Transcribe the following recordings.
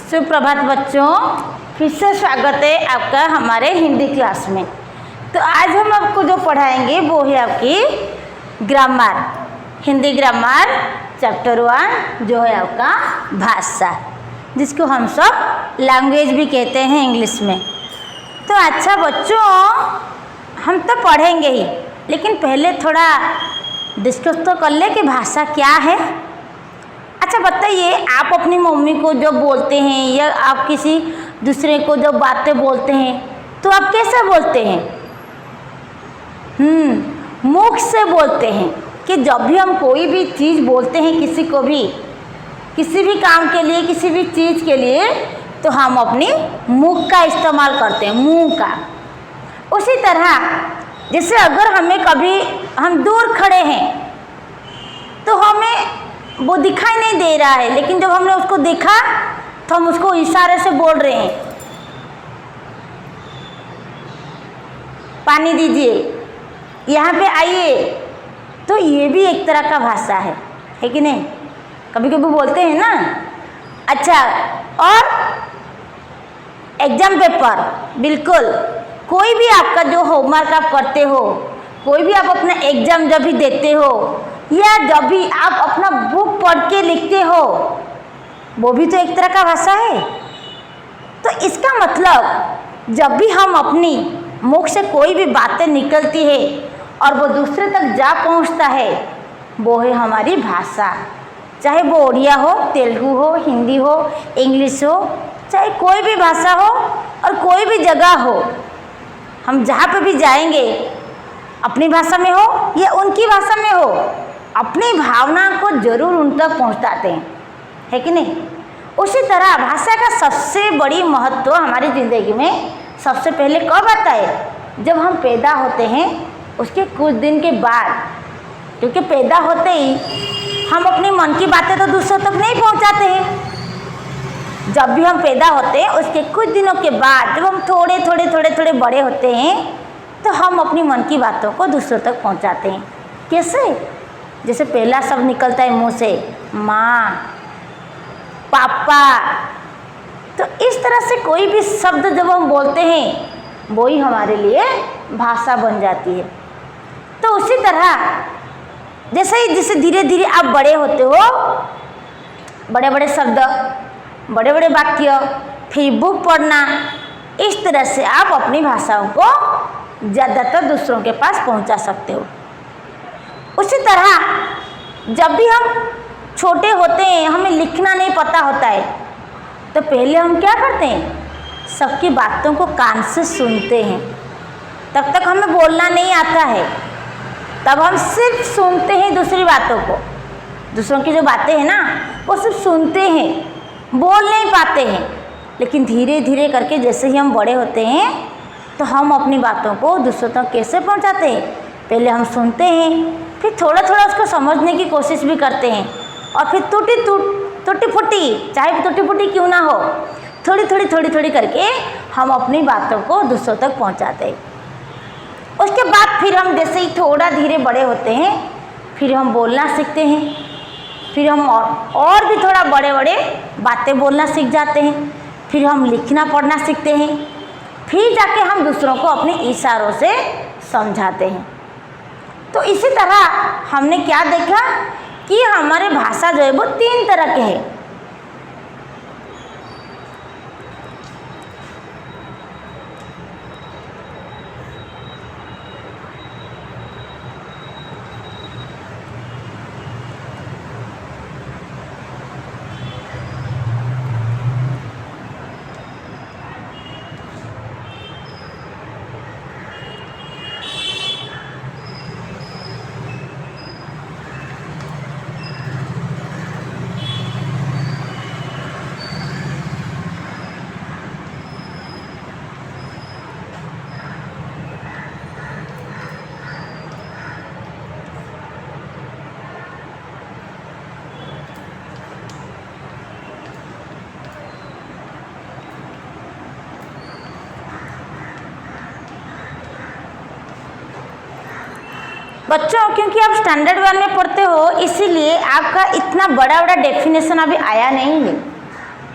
सुप्रभात बच्चों, फिर से स्वागत है आपका हमारे हिंदी क्लास में। तो आज हम आपको जो पढ़ाएंगे वो है आपकी ग्रामर, हिंदी ग्रामर चैप्टर 1 जो है आपका भाषा, जिसको हम सब लैंग्वेज भी कहते हैं इंग्लिश में। तो अच्छा बच्चों, हम तो पढ़ेंगे ही, लेकिन पहले थोड़ा डिस्कस तो कर ले कि भाषा क्या है। अच्छा बताइए, आप अपनी मम्मी को जब बोलते हैं या आप किसी दूसरे को जब बातें बोलते हैं तो आप कैसे बोलते हैं? मुख से बोलते हैं। कि जब भी हम कोई भी चीज़ बोलते हैं किसी को भी, किसी भी काम के लिए, किसी भी चीज़ के लिए, तो हम अपनी मुख का इस्तेमाल करते हैं, मुंह का। उसी तरह जैसे अगर हमें कभी हम दूर खड़े हैं तो हमें वो दिखाई नहीं दे रहा है, लेकिन जब हमने उसको देखा तो हम उसको इशारे से बोल रहे हैं, पानी दीजिए, यहाँ पे आइए। तो ये भी एक तरह का भाषा है कि नहीं? कभी कभी बोलते हैं ना। अच्छा, और एग्जाम पेपर, बिल्कुल कोई भी आपका जो होमवर्क आप करते हो, कोई भी आप अपना एग्जाम जब भी देते हो या जब भी आप अपना बुक पढ़ के लिखते हो, वो भी तो एक तरह का भाषा है। तो इसका मतलब जब भी हम अपनी मुख से कोई भी बातें निकलती है और वो दूसरे तक जा पहुंचता है, वो है हमारी भाषा। चाहे वो उड़िया हो, तेलुगु हो, हिंदी हो, इंग्लिश हो, चाहे कोई भी भाषा हो और कोई भी जगह हो, हम जहाँ पे भी जाएंगे अपनी भाषा में हो या उनकी भाषा में हो, अपनी भावना को जरूर उन तक पहुँचाते हैं, है कि नहीं? उसी तरह भाषा का सबसे बड़ी महत्व हमारी ज़िंदगी में सबसे पहले कब आता है? जब हम पैदा होते हैं उसके कुछ दिन के बाद। क्योंकि पैदा होते ही हम अपनी मन की बातें तो दूसरों तक नहीं पहुंचाते हैं। जब भी हम पैदा होते हैं उसके कुछ दिनों के बाद, जब हम थोड़े बड़े होते हैं, तो हम अपनी मन की बातों को दूसरों तक पहुंचाते हैं। कैसे? जैसे पहला शब्द निकलता है मुंह से, माँ, पापा। तो इस तरह से कोई भी शब्द जब हम बोलते हैं वो ही हमारे लिए भाषा बन जाती है। तो उसी तरह जैसे धीरे धीरे आप बड़े होते हो, बड़े बड़े शब्द, बड़े बड़े वाक्य, फिर बुक पढ़ना, इस तरह से आप अपनी भाषाओं को ज़्यादातर दूसरों के पास पहुंचा सकते हो। उसी तरह जब भी हम छोटे होते हैं, हमें लिखना नहीं पता होता है, तो पहले हम क्या करते हैं? सबकी बातों को कान से सुनते हैं। तब तक हमें बोलना नहीं आता है, तब हम सिर्फ सुनते हैं दूसरी बातों को। दूसरों की जो बातें हैं ना, वो सिर्फ सुनते हैं, बोल नहीं पाते हैं। लेकिन धीरे धीरे करके जैसे ही हम बड़े होते हैं तो हम अपनी बातों को दूसरों तक कैसे पहुंचाते हैं? पहले हम सुनते हैं, फिर थोड़ा थोड़ा उसको समझने की कोशिश भी करते हैं, और फिर टूटी फूटी, चाहे टूटी फूटी क्यों ना हो, थोड़ी करके हम अपनी बातों को दूसरों तक पहुंचाते हैं। उसके बाद फिर हम जैसे ही थोड़ा धीरे बड़े होते हैं, फिर हम बोलना सीखते हैं, फिर हम और भी थोड़ा बड़े बातें बोलना सीख जाते हैं, फिर हम लिखना पढ़ना सीखते हैं, फिर जाके हम दूसरों को अपने इशारों से समझाते हैं। तो इसी तरह हमने क्या देखा कि हमारे भाषा जो है वो 3 तरह के हैं। बच्चों, क्योंकि आप स्टैंडर्ड 1 में पढ़ते हो, इसीलिए आपका इतना बड़ा डेफिनेशन अभी आया नहीं है।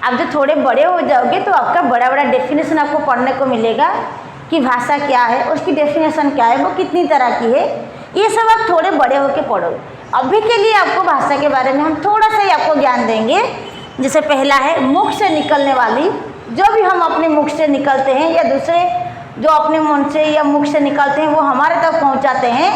आप जब थोड़े बड़े हो जाओगे तो आपका बड़ा बड़ा डेफिनेशन आपको पढ़ने को मिलेगा कि भाषा क्या है, उसकी डेफिनेशन क्या है, वो कितनी तरह की है। ये सब आप थोड़े बड़े होकर पढ़ोगे। अभी के लिए आपको भाषा के बारे में हम थोड़ा सा ही आपको ज्ञान देंगे। जैसे पहला है मुख से निकलने वाली, जो भी हम अपने मुख से निकलते हैं या दूसरे जो अपने मन से या मुख से निकलते हैं वो हमारे तक पहुंचाते हैं।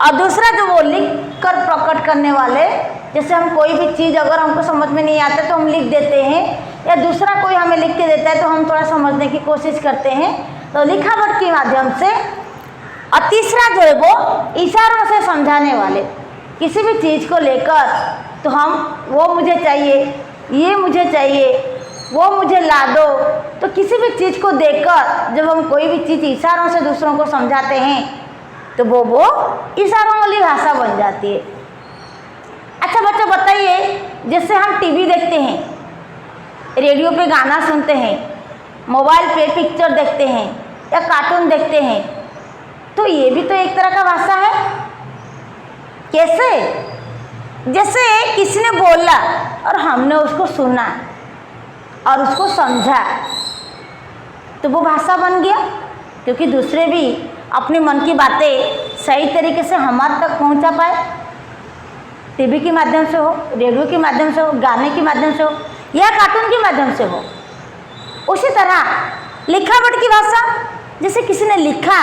और दूसरा जो वो लिख कर प्रकट करने वाले, जैसे हम कोई भी चीज़ अगर हमको समझ में नहीं आता तो हम लिख देते हैं, या दूसरा कोई हमें लिख के देता है तो हम थोड़ा समझने की कोशिश करते हैं, तो लिखावट के माध्यम से। और तीसरा जो है वो इशारों से समझाने वाले, किसी भी चीज़ को लेकर तो हम वो मुझे चाहिए, ये मुझे चाहिए, वो मुझे ला दो, तो किसी भी चीज़ को देखकर जब हम कोई भी चीज़ इशारों से दूसरों को समझाते हैं तो वो इशारों वाली भाषा बन जाती है। अच्छा बच्चों बताइए, जैसे हम टीवी देखते हैं, रेडियो पे गाना सुनते हैं, मोबाइल पे पिक्चर देखते हैं या कार्टून देखते हैं, तो ये भी तो एक तरह का भाषा है। कैसे? जैसे किसी ने बोला और हमने उसको सुना और उसको समझा, तो वो भाषा बन गया, क्योंकि दूसरे भी अपने मन की बातें सही तरीके से हमारे तक पहुंचा पाए। टीवी के माध्यम से हो, रेडियो के माध्यम से हो, गाने के माध्यम से हो या कार्टून के माध्यम से हो। उसी तरह लिखावट की भाषा, जैसे किसी ने लिखा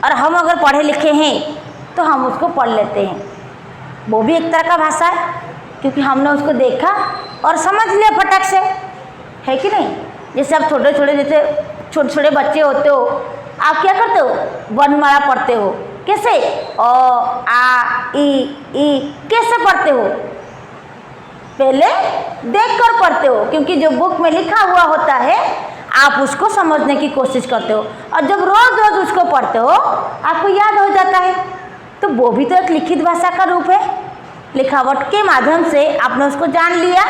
और हम अगर पढ़े लिखे हैं तो हम उसको पढ़ लेते हैं, वो भी एक तरह का भाषा है, क्योंकि हमने उसको देखा और समझ लिया फटक से, है कि नहीं। जैसे आप छोटे छोटे बच्चे होते हो, आप क्या करते हो? वर्णमाला पढ़ते हो। कैसे? अ आ ई कैसे पढ़ते हो? पहले देखकर पढ़ते हो, क्योंकि जो बुक में लिखा हुआ होता है आप उसको समझने की कोशिश करते हो, और जब रोज रोज उसको पढ़ते हो आपको याद हो जाता है। तो वो भी तो एक लिखित भाषा का रूप है। लिखावट के माध्यम से आपने उसको जान लिया।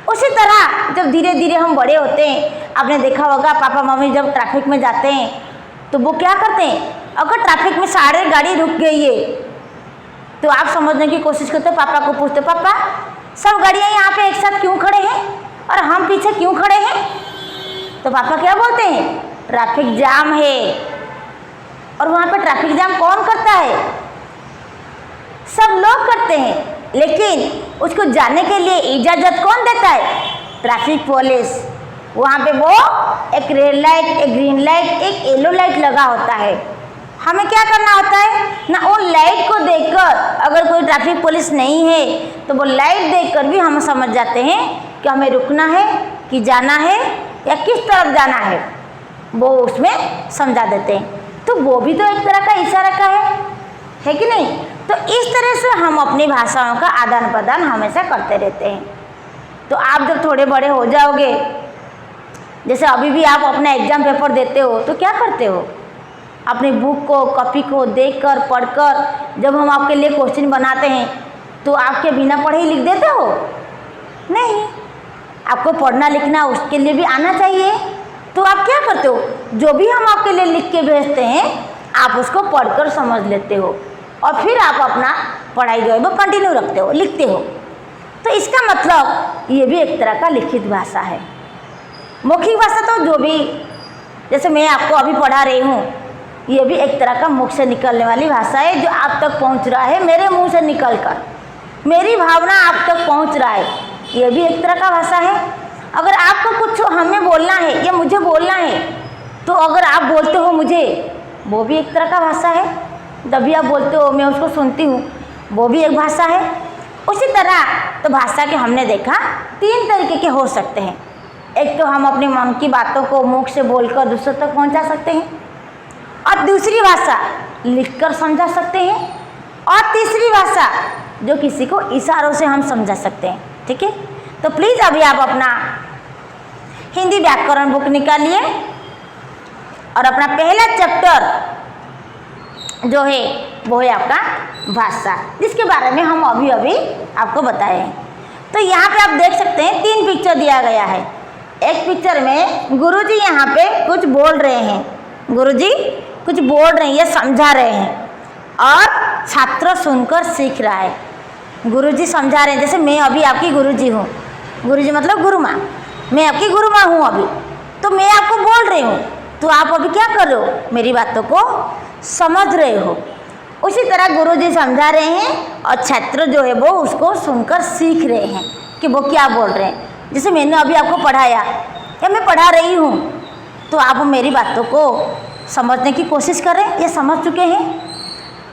उसी तरह जब धीरे धीरे हम बड़े होते हैं, आपने देखा होगा पापा मम्मी जब ट्रैफिक में जाते हैं तो वो क्या करते हैं, अगर ट्रैफिक में सारे गाड़ी रुक गई है तो आप समझने की कोशिश करते हो, पापा को पूछते, पापा सब गाड़ियाँ यहाँ पे एक साथ क्यों खड़े हैं और हम पीछे क्यों खड़े हैं? तो पापा क्या बोलते हैं? ट्रैफिक जाम है। और वहाँ पे ट्रैफिक जाम कौन करता है? सब लोग करते हैं, लेकिन उसको जाने के लिए इजाज़त कौन देता है? Traffic police. वहाँ पे वो एक रेड लाइट, एक ग्रीन लाइट, एक येलो लाइट लगा होता है। हमें क्या करना होता है ना, वो लाइट को देखकर, अगर कोई ट्रैफिक पुलिस नहीं है तो वो लाइट देखकर भी हम समझ जाते हैं कि हमें रुकना है कि जाना है या किस तरफ जाना है, वो उसमें समझा देते हैं। तो वो भी तो एक तरह का इशारा का है कि नहीं। तो इस तरह से हम अपनी भाषाओं का आदान प्रदान हमेशा करते रहते हैं। तो आप जब थोड़े बड़े हो जाओगे, जैसे अभी भी आप अपना एग्ज़ाम पेपर देते हो तो क्या करते हो? अपनी बुक को, कॉपी को देखकर, पढ़कर जब हम आपके लिए क्वेश्चन बनाते हैं तो आपके बिना पढ़े ही लिख देते हो? नहीं, आपको पढ़ना लिखना उसके लिए भी आना चाहिए। तो आप क्या करते हो? जो भी हम आपके लिए लिख के भेजते हैं आप उसको पढ़कर समझ लेते हो और फिर आप अपना पढ़ाई जो है वो कंटिन्यू रखते हो, लिखते हो। तो इसका मतलब ये भी एक तरह का लिखित भाषा है। मौखिक भाषा तो जो भी, जैसे मैं आपको अभी पढ़ा रही हूँ, ये भी एक तरह का मुख से निकलने वाली भाषा है, जो आप तक पहुँच रहा है मेरे मुंह से निकलकर, मेरी भावना आप तक पहुँच रहा है, ये भी एक तरह का भाषा है। अगर आपको कुछ हमें बोलना है या मुझे बोलना है तो अगर आप बोलते हो मुझे, वो भी एक तरह का भाषा है। जब भी आप बोलते हो मैं उसको सुनती हूँ, वो भी एक भाषा है। उसी तरह तो भाषा के हमने देखा 3 तरीके के हो सकते हैं। एक तो हम अपने मन की बातों को मुख से बोलकर दूसरों तक पहुंचा सकते हैं, और दूसरी भाषा लिखकर समझा सकते हैं, और तीसरी भाषा जो किसी को इशारों से हम समझा सकते हैं। ठीक है, तो प्लीज़ अभी आप अपना हिंदी व्याकरण बुक निकालिए और अपना पहला चैप्टर जो है वो है आपका भाषा, जिसके बारे में हम अभी अभी आपको बताए हैं। तो यहाँ पे आप देख सकते हैं 3 पिक्चर दिया गया है। एक पिक्चर में गुरुजी यहाँ पे कुछ बोल रहे हैं, गुरुजी कुछ बोल रहे हैं या समझा रहे हैं, और छात्र सुनकर सीख रहा है। गुरुजी समझा रहे हैं, जैसे मैं अभी आपकी गुरुजी हूँ, गुरुजी मतलब गुरु माँ, मैं आपकी गुरु माँ हूँ अभी, तो मैं आपको बोल रही हूँ, तो आप अभी क्या कर रहे हो, मेरी बातों को समझ रहे हो। उसी तरह गुरुजी समझा रहे हैं और छात्र जो है वो उसको सुनकर सीख रहे हैं कि वो क्या बोल रहे हैं। जैसे मैंने अभी आपको पढ़ाया या मैं पढ़ा रही हूँ, तो आप मेरी बातों को समझने की कोशिश करें या समझ चुके हैं।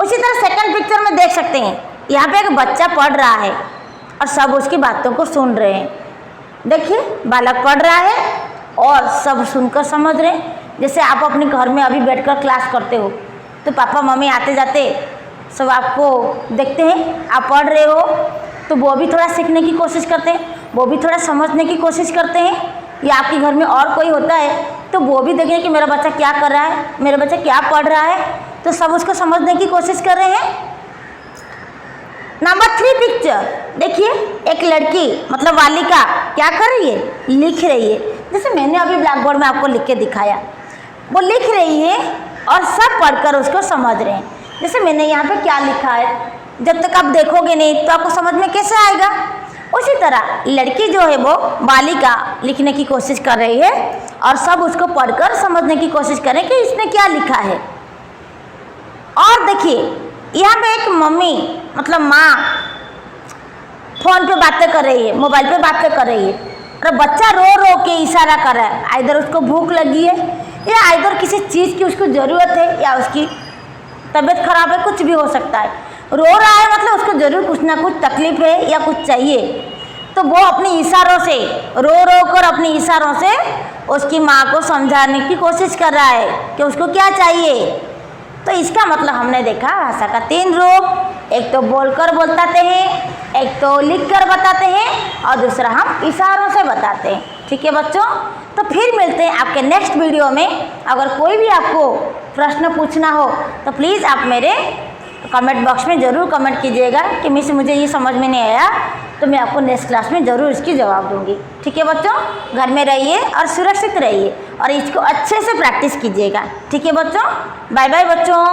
उसी तरह सेकंड पिक्चर में देख सकते हैं, यहाँ पे एक बच्चा पढ़ रहा है और सब उसकी बातों को सुन रहे हैं। देखिए, बालक पढ़ रहा है और सब सुनकर समझ रहे हैं। जैसे आप अपने घर में अभी बैठकर क्लास करते हो, तो पापा मम्मी आते जाते सब आपको देखते हैं, आप पढ़ रहे हो, तो वो भी थोड़ा सीखने की कोशिश करते हैं, वो भी थोड़ा समझने की कोशिश करते हैं। या आपके घर में और कोई होता है तो वो भी देखें कि मेरा बच्चा क्या कर रहा है, मेरा बच्चा क्या पढ़ रहा है, तो सब उसको समझने की कोशिश कर रहे हैं। नंबर 3 पिक्चर देखिए, एक लड़की मतलब बालिका क्या कर रही है, लिख रही है। जैसे मैंने अभी ब्लैक बोर्ड में आपको लिख के दिखाया, वो लिख रही है और सब पढ़कर उसको समझ रहे हैं। जैसे मैंने यहाँ पे क्या लिखा है, जब तक आप देखोगे नहीं तो आपको समझ में कैसे आएगा। उसी तरह लड़की जो है वो बालिका लिखने की कोशिश कर रही है और सब उसको पढ़कर समझने की कोशिश करें कि इसने क्या लिखा है। और देखिए, यहाँ पे एक मम्मी मतलब माँ फोन पे बातें कर रही है, मोबाइल पे बातें कर रही है और बच्चा रो रो के इशारा कर रहा है। इधर उसको भूख लगी है या इधर किसी चीज़ की उसको ज़रूरत है या उसकी तबीयत खराब है, कुछ भी हो सकता है। रो रहा है मतलब उसको ज़रूर कुछ ना कुछ तकलीफ है या कुछ चाहिए, तो वो अपने इशारों से रो रो कर अपने इशारों से उसकी माँ को समझाने की कोशिश कर रहा है कि उसको क्या चाहिए। तो इसका मतलब हमने देखा भाषा का 3 रूप, एक तो बोलकर बताते हैं, एक तो लिखकर बताते हैं और दूसरा हम इशारों से बताते हैं। ठीक है बच्चों, तो फिर मिलते हैं आपके नेक्स्ट वीडियो में। अगर कोई भी आपको प्रश्न पूछना हो तो प्लीज़ आप मेरे कमेंट बॉक्स में ज़रूर कमेंट कीजिएगा कि मिस मुझे ये समझ में नहीं आया, तो मैं आपको नेक्स्ट क्लास में ज़रूर इसकी जवाब दूंगी। ठीक है बच्चों, घर में रहिए और सुरक्षित रहिए और इसको अच्छे से प्रैक्टिस कीजिएगा। ठीक है बच्चों, बाय बाय बच्चों।